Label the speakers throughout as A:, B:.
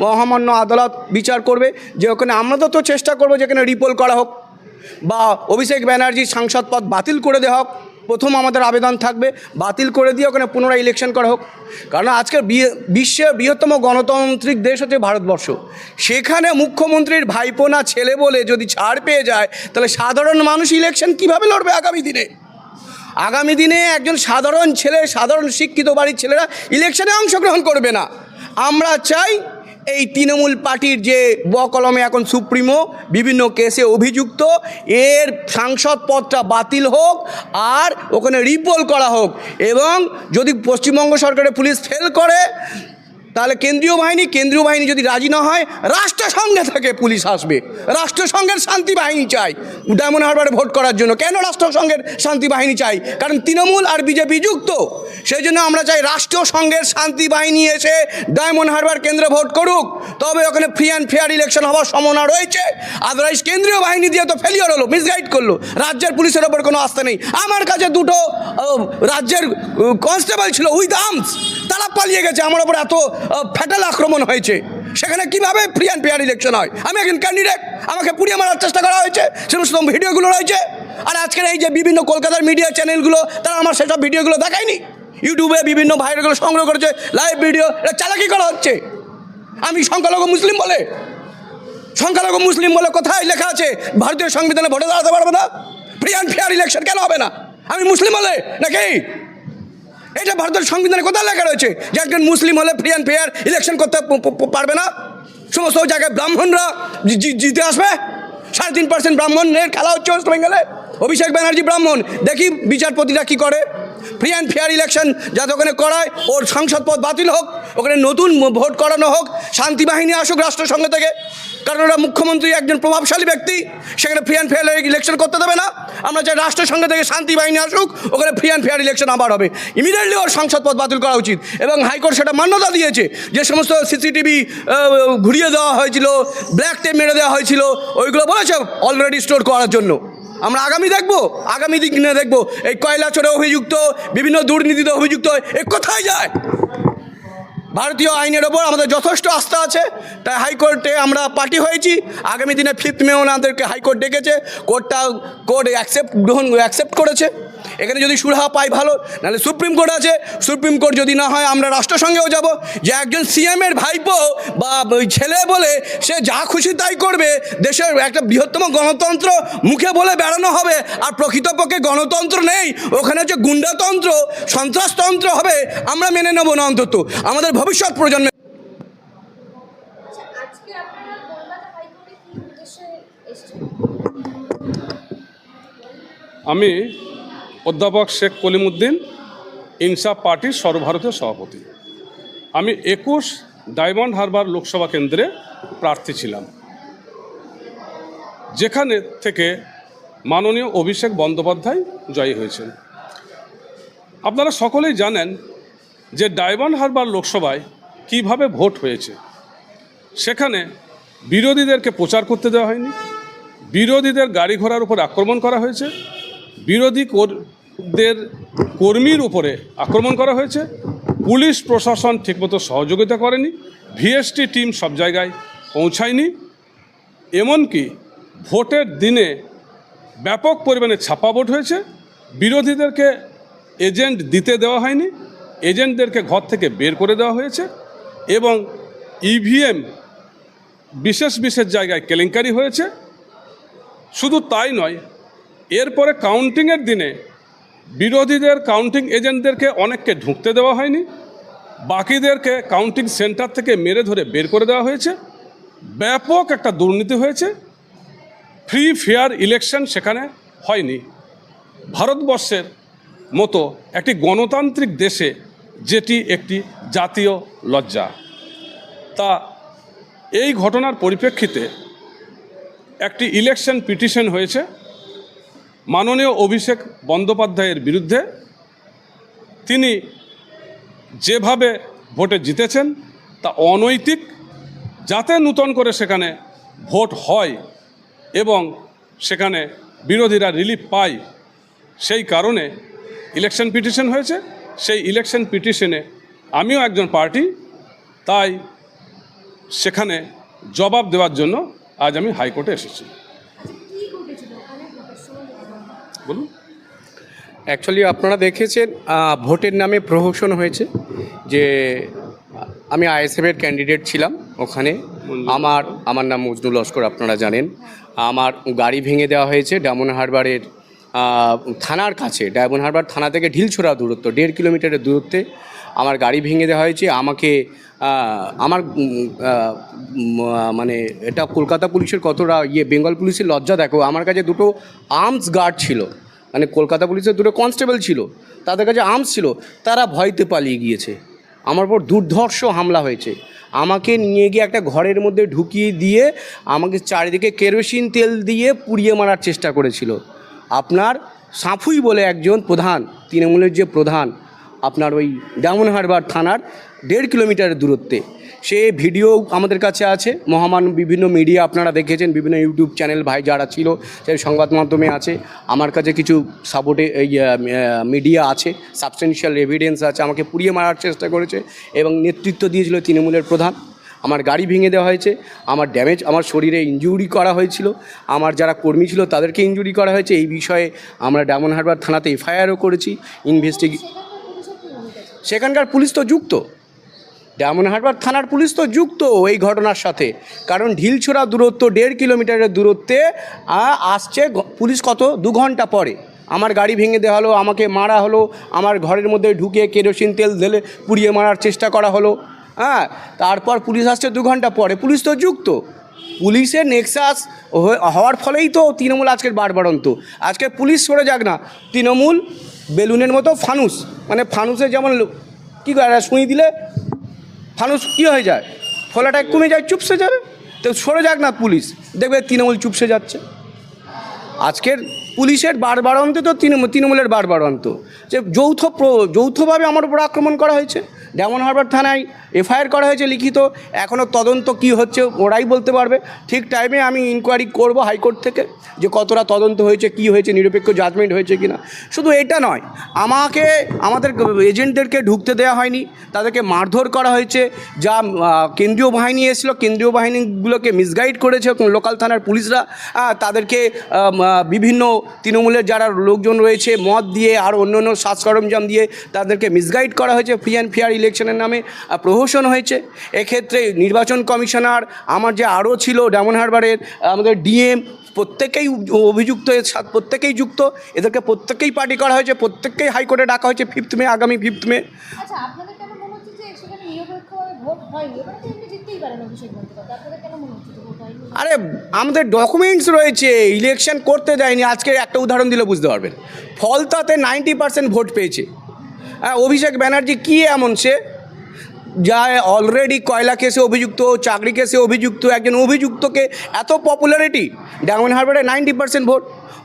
A: মহামান্য আদালত বিচার করবে যে ওখানে আমরা তো চেষ্টা করবো যেখানে রিপোল করা হোক বা অভিষেক ব্যানার্জির সাংসদ পদ বাতিল করে দেওয়া হোক। প্রথম আমাদের আবেদন থাকবে বাতিল করে দিয়ে ওখানে পুনরায় ইলেকশন করা হোক। কারণ আজকের বিশ্বের বৃহত্তম গণতান্ত্রিক দেশ হচ্ছে ভারতবর্ষ। সেখানে মুখ্যমন্ত্রীর ভাইপো না ছেলে বলে যদি ছাড় পেয়ে যায়, তাহলে সাধারণ মানুষ ইলেকশন কীভাবে লড়বে আগামী দিনে? আগামী দিনে একজন সাধারণ ছেলে, সাধারণ শিক্ষিত বাড়ির ছেলেরা ইলেকশনে অংশগ্রহণ করবে না। আমরা চাই এই তৃণমূল পার্টির যে বকলমে এখন সুপ্রিমো বিভিন্ন কেসে অভিযুক্ত, এর সাংসদ পদটা বাতিল হোক আর ওখানে রিপোল করা হোক। এবং যদি পশ্চিমবঙ্গ সরকারের পুলিশ ফেল করে, তাহলে কেন্দ্রীয় বাহিনী যদি রাজি না হয়, রাষ্ট্রসংঘে থেকে পুলিশ আসবে। রাষ্ট্রসংঘের শান্তি বাহিনী চাই ডায়মন্ড হারবারে ভোট করার জন্য। কেন রাষ্ট্রসংঘের শান্তি বাহিনী চাই? কারণ তৃণমূল আর বিজেপি যুক্ত। সেই জন্য আমরা চাই রাষ্ট্রসংঘের শান্তি বাহিনী এসে ডায়মন্ড হারবার কেন্দ্রে ভোট করুক, তবে ওখানে ফ্রি অ্যান্ড ফেয়ার ইলেকশন হওয়ার সম্ভাবনা রয়েছে। আদারওয়াইজ কেন্দ্রীয় বাহিনী দিয়ে তো ফেলিওর হলো, মিসগাইড করলো, রাজ্যের পুলিশের ওপর কোনো আস্থা নেই। আমার কাছে দুটো রাজ্যের কনস্টেবল ছিল উইথ আর্মস, তারা পালিয়ে গেছে। আমার ওপর এত ফ্যাটাল আক্রমণ হয়েছে, সেখানে কিভাবে ফ্রি অ্যান্ড ফেয়ার ইলেকশন হয়? আমি একজন ক্যান্ডিডেট, আমাকে পুড়িয়ে মারার চেষ্টা করা হয়েছে, সমস্ত ভিডিওগুলো রয়েছে। আর আজকের এই যে বিভিন্ন কলকাতার মিডিয়া চ্যানেলগুলো, তারা আমার সেসব ভিডিওগুলো দেখায়নি। ইউটিউবে বিভিন্ন ভাইরালগুলো সংগ্রহ করেছে, লাইভ ভিডিও, এটা চালাকি করা হচ্ছে। আমি সংখ্যালঘু মুসলিম বলে কোথায় লেখা আছে ভারতীয় সংবিধানে ভোটে দাঁড়াতে পারবে না? ফ্রি অ্যান্ড ফেয়ার ইলেকশন কেন হবে না? আমি মুসলিম হলে নাকি? এটা ভারতের সংবিধানে কোথায় লেখা রয়েছে যে একজন মুসলিম হলে ফ্রি অ্যান্ড ফেয়ার ইলেকশন করতে পারবে না? সমস্ত জায়গায় ব্রাহ্মণরা জিতে আসবে। 3.5% ব্রাহ্মণের খেলা হচ্ছে ওয়েস্ট বেঙ্গলে। অভিষেক ব্যানার্জি ব্রাহ্মণ, দেখি বিচারপতিরা কী করে। ফ্রি অ্যান্ড ফেয়ার ইলেকশন যাতে ওখানে করায়, ওর সংসদ পদ বাতিল হোক, ওখানে নতুন ভোট করানো হোক, শান্তি বাহিনী আসুক রাষ্ট্রসংঘ থেকে। কারণ ওরা মুখ্যমন্ত্রী একজন প্রভাবশালী ব্যক্তি, সেখানে ফ্রি অ্যান্ড ফেয়ার ইলেকশন করতে দেবে না। আমরা চাই রাষ্ট্রসংঘ থেকে শান্তি বাহিনী আসুক, ওখানে ফ্রি অ্যান্ড ফেয়ার ইলেকশন আবার হবে। ইমিডিয়েটলি ওর সংসদ পদ বাতিল করা উচিত। এবং হাইকোর্ট সেটা মান্যতা দিয়েছে। যে সমস্ত সিসিটিভি ঘুরিয়ে দেওয়া হয়েছিল, ব্ল্যাক টেপ মেরে দেওয়া হয়েছিল, ওইগুলো বলেছে অলরেডি স্টোর করার জন্য। আমরা আগামী দিনে দেখবো এই কয়লা চোরে অভিযুক্ত, বিভিন্ন দুর্নীতিতে অভিযুক্ত এ কোথায় যায়। ভারতীয় আইনের ওপর আমাদের যথেষ্ট আস্থা আছে, তাই হাইকোর্টে আমরা পার্টি হয়েছি। আগামী দিনে 5 মে ওনাদেরকে হাইকোর্ট ডেকেছে, কোর্ট অ্যাকসেপ্ট করেছে। এখানে যদি সুরাহা পাই ভালো, নাহলে সুপ্রিম কোর্ট আছে। সুপ্রিম কোর্ট যদি না হয় আমরা রাষ্ট্রসংঘেও যাব। যে একজন সিএমের ভাইপো বা ছেলে বলে সে যা খুশি তাই করবে, দেশের একটা বৃহত্তম গণতন্ত্র মুখে বলে বেড়ানো হবে, আর প্রকৃতপক্ষে গণতন্ত্র নেই, ওখানে যে গুন্ডাতন্ত্র, সন্ত্রাসতন্ত্র হবে, আমরা মেনে নেব না। অন্তত আমাদের ভবিষ্যৎ প্রজন্মে।
B: আমি অধ্যাপক শেখ কলিমুদ্দিন, ইনসাফ পার্টির সর্বভারতীয় সভাপতি। আমি 21 ডায়মন্ড হারবার লোকসভা কেন্দ্রে প্রার্থী ছিলাম, যেখানে থেকে মাননীয় অভিষেক বন্দ্যোপাধ্যায় জয়ী হয়েছেন। আপনারা সকলেই জানেন যে ডায়মন্ড হারবার লোকসভায় কিভাবে ভোট হয়েছে। সেখানে বিরোধীদেরকে প্রচার করতে দেওয়া হয়নি, বিরোধীদের গাড়ি ঘোড়ার উপর আক্রমণ করা হয়েছে, বিরোধীদের কর্মীর উপরে আক্রমণ করা হয়েছে, পুলিশ প্রশাসন ঠিকমতো সহযোগিতা করেনি, ভিএসটি টিম সব জায়গায় পৌঁছায়নি, এমনকি ভোটের দিনে ব্যাপক পরিমাণে ছাপা ভোট হয়েছে। বিরোধীদেরকে এজেন্ট দিতে দেওয়া হয়নি, এজেন্টদেরকে ঘর থেকে বের করে দেওয়া হয়েছে, এবং ইভিএম বিশেষ জায়গায় কেলেঙ্কারি হয়েছে। শুধু তাই নয়, এরপরে কাউন্টিংয়ের দিনে বিরোধীদের কাউন্টিং এজেন্টদেরকে অনেককে ঢুকতে দেওয়া হয়নি, বাকিদেরকে কাউন্টিং সেন্টার থেকে মেরে ধরে বের করে দেওয়া হয়েছে। ব্যাপক একটা দুর্নীতি হয়েছে, ফ্রি ফেয়ার ইলেকশন সেখানে হয়নি। ভারতবর্ষের মতো একটি গণতান্ত্রিক দেশে যেটি একটি জাতীয় লজ্জা। তা এই ঘটনার পরিপ্রেক্ষিতে একটি ইলেকশন পিটিশন হয়েছে মাননীয় অভিষেক বন্দ্যোপাধ্যায়ের বিরুদ্ধে। তিনি যেভাবে ভোটে জিতেছেন তা অনৈতিক, যাতে নূতন করে সেখানে ভোট হয় এবং সেখানে বিরোধীরা রিলিফ পায়, সেই কারণে ইলেকশন পিটিশন হয়েছে। সেই ইলেকশন পিটিশনে আমিও একজন পার্টি, তাই সেখানে জবাব দেওয়ার জন্য আজ আমি হাইকোর্টে এসেছি। বলুন।
A: অ্যাকচুয়ালি আপনারা দেখেছেন ভোটের নামে প্রহসন হয়েছে যে আমি আইএসএফের ক্যান্ডিডেট ছিলাম ওখানে। আমার নাম মজনুল লস্কর, আপনারা জানেন। আমার গাড়ি ভেঙে দেওয়া হয়েছে ডায়মন্ড হারবারের থানার কাছে। ডায়মন্ড হারবার থানা থেকে ঢিলছোড়া দূরত্ব 1.5 কিলোমিটারের দূরত্বে আমার গাড়ি ভেঙে দেওয়া হয়েছে। আমাকে আমার মানে এটা কলকাতা পুলিশের কতটা বেঙ্গল পুলিশের লজ্জা দেখো, আমার কাছে দুটো আর্মস গার্ড ছিল, মানে কলকাতা পুলিশের দুটো কনস্টেবল ছিল, তাদের কাছে আর্মস ছিল, তারা ভয়তে পালিয়ে গিয়েছে। আমার উপর দুর্ধর্ষ হামলা হয়েছে। আমাকে নিয়ে গিয়ে একটা ঘরের মধ্যে ঢুকিয়ে দিয়ে আমাকে চারিদিকে কেরোসিন তেল দিয়ে পুড়িয়ে মারার চেষ্টা করেছিল। আপনার সাঁফুই বলে একজন প্রধান, তৃণমূলের যে প্রধান, আপনার ওই ডায়মন্ড হারবার থানার 1.5 কিলোমিটারের দূরত্বে, সে ভিডিও আমাদের কাছে আছে। মহামান বিভিন্ন মিডিয়া আপনারা দেখেছেন, বিভিন্ন ইউটিউব চ্যানেল ভাই যারা ছিল, সেই সংবাদ মাধ্যমে আছে। আমার কাছে কিছু সাপোর্টে মিডিয়া আছে, সাবস্টেন্সিয়াল এভিডেন্স আছে। আমাকে পুড়িয়ে মারার চেষ্টা করেছে এবং নেতৃত্ব দিয়েছিল তৃণমূলের প্রধান। আমার গাড়ি ভেঙে দেওয়া হয়েছে, আমার ড্যামেজ, আমার শরীরে ইনজুরি করা হয়েছিল, আমার যারা কর্মী ছিল তাদেরকে ইনজুরি করা হয়েছে। এই বিষয়ে আমরা ডায়মন্ড হারবার থানাতে এফআইআরও করেছি। সেখানকার পুলিশ তো যুক্ত, ডায়মন্ড হারবার থানার পুলিশ তো যুক্ত এই ঘটনার সাথে। কারণ ঢিলছোড়া দূরত্ব 1.5 কিলোমিটারের দূরত্বে আসছে পুলিশ কত 2 ঘন্টা পরে। আমার গাড়ি ভেঙে দেওয়া হলো, আমাকে মারা হলো, আমার ঘরের মধ্যে ঢুকে কেরোসিন তেল ঢেলে পুড়িয়ে মারার চেষ্টা করা হলো। তারপর পুলিশ আসছে 2 ঘন্টা পরে। পুলিশ তো যুক্ত। পুলিশের নেক্সাস হওয়ার ফলেই তো তৃণমূল আজকের বাড়বাড়ন্ত। আজকে পুলিশ সরে যাক না, তৃণমূল বেলুনের মতো ফানুস, মানে ফানুসে যেমন কী করে সুই দিলে ফানুস কী হয়ে যায়, ফলাটা কমে যায়, চুপসে যাবে। তো সরে যাক না পুলিশ, দেখবে তৃণমূল চুপসে যাচ্ছে। আজকের পুলিশের বাড়বাড়ন্ত তো তৃণমূলের বাড়বাড়ন্ত, যে যৌথভাবে আমার উপর আক্রমণ করা হয়েছে। ডায়মন্ড হারবার থানায় এফআইআর করা হয়েছে লিখিত। এখনও তদন্ত কি হচ্ছে ওরাই বলতে পারবে। ঠিক টাইমে আমি ইনকোয়ারি করব হাইকোর্ট থেকে যে কতটা তদন্ত হয়েছে, কি হয়েছে, নিরপেক্ষ জাজমেন্ট হয়েছে কিনা। শুধু এটা নয়, আমাদের এজেন্টদেরকে ঢুকতে দেওয়া হয়নি, তাদেরকে মারধর করা হয়েছে। যা কেন্দ্রীয় বাহিনী এসেছিলো, কেন্দ্রীয় বাহিনীগুলোকে মিসগাইড করেছে লোকাল থানার পুলিশরা। তাদেরকে বিভিন্ন তৃণমূলের যারা লোকজন রয়েছে মদ দিয়ে আর অন্য অন্য সাজ সরঞ্জাম দিয়ে তাদেরকে মিসগাইড করা হয়েছে। ফ্রি অ্যান্ড ফেয়ার ইলেকশনের নামে প্রহসন হয়েছে। এক্ষেত্রে নির্বাচন কমিশনার, আমার যে আরও ছিল ডায়মন্ড হারবারের আমাদের ডিএম, প্রত্যেকেই অভিযুক্ত, প্রত্যেকেই যুক্ত। এদেরকে প্রত্যেকেই পার্টি করা হয়েছে, প্রত্যেককেই হাইকোর্টে ডাকা হয়েছে 5th মে, আগামী 5th মে।
C: আচ্ছা, আপনাদের কেন মনে হচ্ছে যে সেখানে নিরপেক্ষভাবে ভোট হয়নি? এবারে তো এমনি জিততেই পারেন অভিষেক বন্দ্যোপাধ্যায়, আপনাদের কেন মনে হচ্ছে যে ভোট হয়নি?
A: আরে আমাদের ডকুমেন্টস রয়েছে, ইলেকশন করতে দেয়নি। আজকে একটা উদাহরণ দিলে বুঝতে পারবেন। ফলতাতে 90% ভোট পেয়েছে। অভিষেক ব্যানার্জি কী এমন সে, যা অলরেডি কয়লা কেসে অভিযুক্ত, চাকরি কেসে অভিযুক্ত, একজন অভিযুক্তকে এত পপুলারিটি। Diamond হারবারে 90% vote.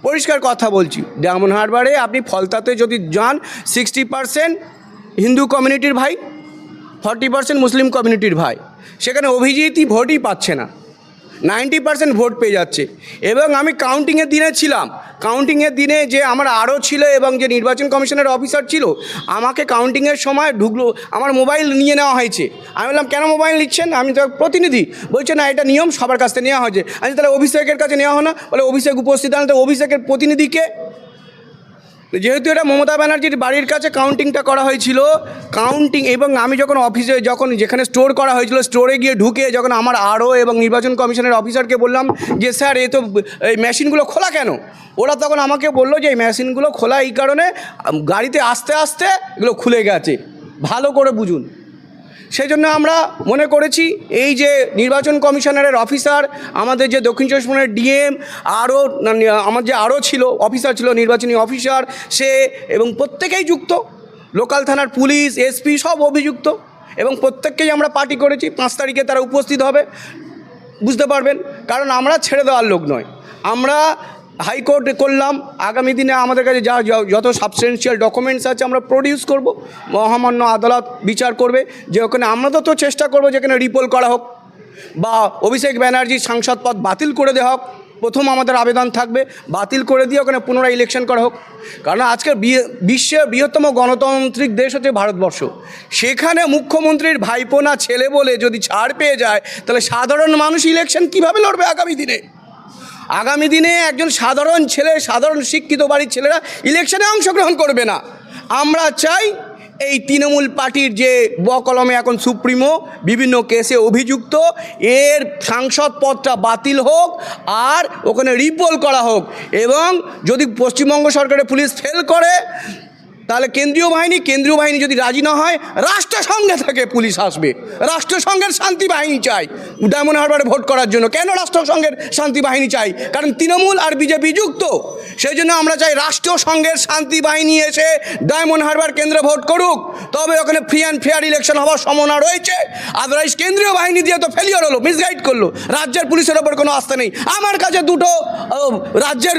A: পরিষ্কার কথা বলছি, ডায়মন্ড হারবারে আপনি ফলতাতে যদি যান, 60% হিন্দু কমিউনিটির ভাই, 40% মুসলিম কমিউনিটির ভাই। সেখানে অভিজিৎই ভোটই পাচ্ছে না, 90% ভোট পেয়ে যাচ্ছে। এবং আমি কাউন্টিংয়ের দিনে ছিলাম, কাউন্টিংয়ের দিনে যে আমার আরও ছিল এবং যে নির্বাচন কমিশনের অফিসার ছিল, আমাকে কাউন্টিংয়ের সময় ঢুকলো, আমার মোবাইল নিয়ে নেওয়া হয়েছে। আমি বললাম কেন মোবাইল নিচ্ছেন, আমি তো প্রতিনিধি। বলছে না, এটা নিয়ম, সবার কাছ থেকে নেওয়া হয়েছে। আমি তাহলে অভিষেকের কাছে নেওয়া হয় না? বলে অভিষেক উপস্থিত আনতে, অভিষেকের প্রতিনিধিকে, যেহেতু এটা মমতা ব্যানার্জির বাড়ির কাছে কাউন্টিংটা করা হয়েছিল, কাউন্টিং। এবং আমি যখন অফিসে, যখন যেখানে স্টোর করা হয়েছিল, স্টোরে গিয়ে ঢুকে যখন আমার আরও এবং নির্বাচন কমিশনের অফিসারকে বললাম যে স্যার এ তো এই মেশিনগুলো খোলা কেন, ওরা তখন আমাকে বললো যে এই মেশিনগুলো খোলা এই কারণে, গাড়িতে আস্তে আস্তে এগুলো খুলে গেছে, ভালো করে বুঝুন। সেই জন্য আমরা মনে করেছি এই যে নির্বাচন কমিশনারের অফিসার, আমাদের যে দক্ষিণ চব্বিশ পরগনার ডিএম, আরও আমার যে আরও ছিল অফিসার ছিল নির্বাচনী অফিসার, সে এবং প্রত্যেকেই যুক্ত, লোকাল থানার পুলিশ, এসপি সব অভিযুক্ত। এবং প্রত্যেককেই আমরা পার্টি করেছি। 5 তারিখে তারা উপস্থিত হবে, বুঝতে পারবেন। কারণ আমরা ছেড়ে দেওয়ার লোক নয়। আমরা হাইকোর্টে করলাম, আগামী দিনে আমাদের কাছে যত সাবস্টেন্সিয়াল ডকুমেন্টস আছে আমরা প্রডিউস করব, মহামান্য আদালত বিচার করবে। যে ওখানে আমরা তো চেষ্টা করব যেখানে রিপোল করা হোক বা অভিষেক ব্যানার্জির সাংসদ পদ বাতিল করে দেওয়া হোক। প্রথম আমাদের আবেদন থাকবে বাতিল করে দিয়ে ওখানে পুনরায় ইলেকশন করা হোক। কারণ আজকের বিশ্বের বৃহত্তম গণতান্ত্রিক দেশ হচ্ছে ভারতবর্ষ। সেখানে মুখ্যমন্ত্রীর ভাইপো না ছেলে বলে যদি ছাড় পেয়ে যায়, তাহলে সাধারণ মানুষ ইলেকশন কীভাবে লড়বে আগামী দিনে? আগামী দিনে একজন সাধারণ ছেলে, সাধারণ শিক্ষিত বাড়ির ছেলেরা ইলেকশনে অংশগ্রহণ করবে না। আমরা চাই এই তৃণমূল পার্টির যে বকলমে এখন সুপ্রিমো বিভিন্ন কেসে অভিযুক্ত, এর সাংসদ পদটা বাতিল হোক আর ওখানে রিপোল করা হোক। এবং যদি পশ্চিমবঙ্গ সরকারের পুলিশ ফেল করে, তাহলে কেন্দ্রীয় বাহিনী যদি রাজি না হয়, রাষ্ট্রসংঘে থেকে পুলিশ আসবে। রাষ্ট্রসংঘের শান্তি বাহিনী চাই ডায়মন্ড হারবারে ভোট করার জন্য। কেন রাষ্ট্রসংঘের শান্তি বাহিনী চাই? কারণ তৃণমূল আর বিজেপি যুক্ত। সেই জন্য আমরা চাই রাষ্ট্রসংঘের শান্তি বাহিনী এসে ডায়মন্ড হারবার কেন্দ্রে ভোট করুক, তবে ওখানে ফ্রি অ্যান্ড ফেয়ার ইলেকশন হওয়ার সম্ভাবনা রয়েছে। আদারওয়াইজ কেন্দ্রীয় বাহিনী দিয়ে তো ফেলিওর হলো, মিসগাইড করলো, রাজ্যের পুলিশের ওপর কোনো আস্থা নেই। আমার কাছে দুটো রাজ্যের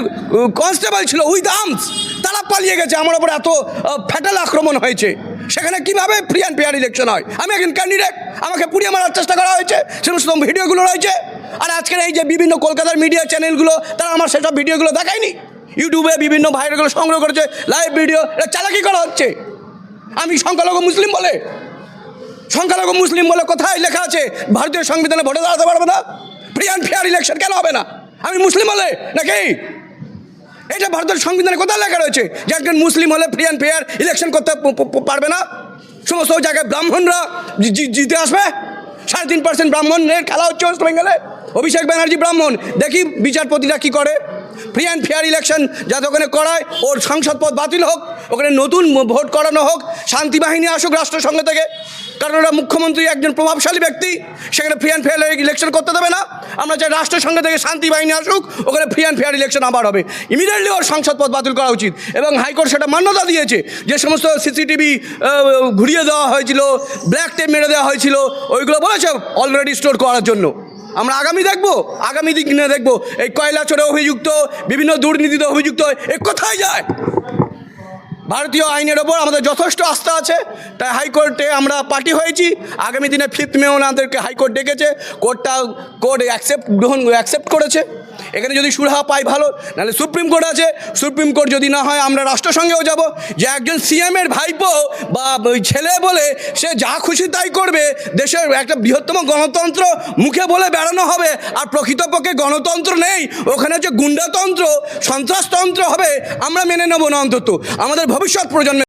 A: কনস্টেবল ছিল উইথ আর্মস, তারা পালিয়ে গেছে। আমার ওপর এত ফ্যাটাল আক্রমণ হয়েছে, সেখানে কিভাবে ফ্রি অ্যান্ড ফেয়ার ইলেকশন হয়? আমি একজন ক্যান্ডিডেট, আমাকে পুড়িয়ে মারার চেষ্টা করা হয়েছে, সমস্ত ভিডিওগুলো রয়েছে। আর আজকের এই যে বিভিন্ন কলকাতার মিডিয়া চ্যানেলগুলো, তারা আমার সেসব ভিডিওগুলো দেখায়নি। ইউটিউবে বিভিন্ন ভাইরালগুলো সংগ্রহ করেছে, লাইভ ভিডিও, এটা চালাকি করা হচ্ছে। আমি সংখ্যালঘু মুসলিম বলে কোথায় লেখা আছে ভারতীয় সংবিধানে ভোটে দাঁড়াতে পারবে না? ফ্রি অ্যান্ড ফেয়ার ইলেকশন কেন হবে না? আমি মুসলিম হলে নাকি? এটা ভারতের সংবিধানে কোথায় লেখা রয়েছে যে একজন মুসলিম হলে ফ্রি অ্যান্ড ফেয়ার ইলেকশন করতে পারবে না? সমস্ত জায়গায় ব্রাহ্মণরা জিতে আসবে। 3.5% ব্রাহ্মণের খেলা হচ্ছে ওয়েস্ট বেঙ্গলে। অভিষেক ব্যানার্জি ব্রাহ্মণ, দেখি বিচারপতিরা কী করে। ফ্রি অ্যান্ড ফেয়ার ইলেকশন যাতে ওখানে করায়, ওর সংসদ পদ বাতিল হোক, ওখানে নতুন ভোট করানো হোক, শান্তি বাহিনী আসুক রাষ্ট্রসংঘ থেকে। কারণ ওরা মুখ্যমন্ত্রী একজন প্রভাবশালী ব্যক্তি, সেখানে ফ্রি অ্যান্ড ফেয়ার ইলেকশন করতে দেবে না। আমরা চাই রাষ্ট্রসংঘ থেকে শান্তি বাহিনী আসুক, ওখানে ফ্রি অ্যান্ড ফেয়ার ইলেকশন আবার হবে। ইমিডিয়েটলি ওর সংসদ পদ বাতিল করা উচিত। এবং হাইকোর্ট সেটা মান্যতা দিয়েছে। যে সমস্ত সিসিটিভি ঘুরিয়ে দেওয়া হয়েছিল, ব্ল্যাক টেপ মেরে দেওয়া হয়েছিল, ওইগুলো বলেছে অলরেডি স্টোর করার জন্য। আমরা আগামী দিনে দেখব এই কয়লা চোরে অভিযুক্ত, বিভিন্ন দুর্নীতিতে অভিযুক্ত এ কোথায় যায়। ভারতীয় আইনের ওপর আমাদের যথেষ্ট আস্থা আছে, তাই হাইকোর্টে আমরা পার্টি হয়েছি। আগামী দিনে 5 মে ওনাদেরকে হাইকোর্ট ডেকেছে, কোর্ট অ্যাকসেপ্ট করেছে। এখানে যদি সুরাহা পাই ভালো, নাহলে সুপ্রিম কোর্ট আছে। সুপ্রিম কোর্ট যদি না হয় আমরা রাষ্ট্রসংঘেও যাব। যে একজন সিএমের ভাইপো বা ছেলে বলে সে যা খুশি তাই করবে, দেশের একটা বৃহত্তম গণতন্ত্র মুখে বলে বেড়ানো হবে, আর প্রকৃতপক্ষে গণতন্ত্র নেই, ওখানে হচ্ছে গুন্ডাতন্ত্র, সন্ত্রাসতন্ত্র হবে, আমরা মেনে নেব না। অন্তত আমাদের ভবিষ্যৎ প্রজন্ম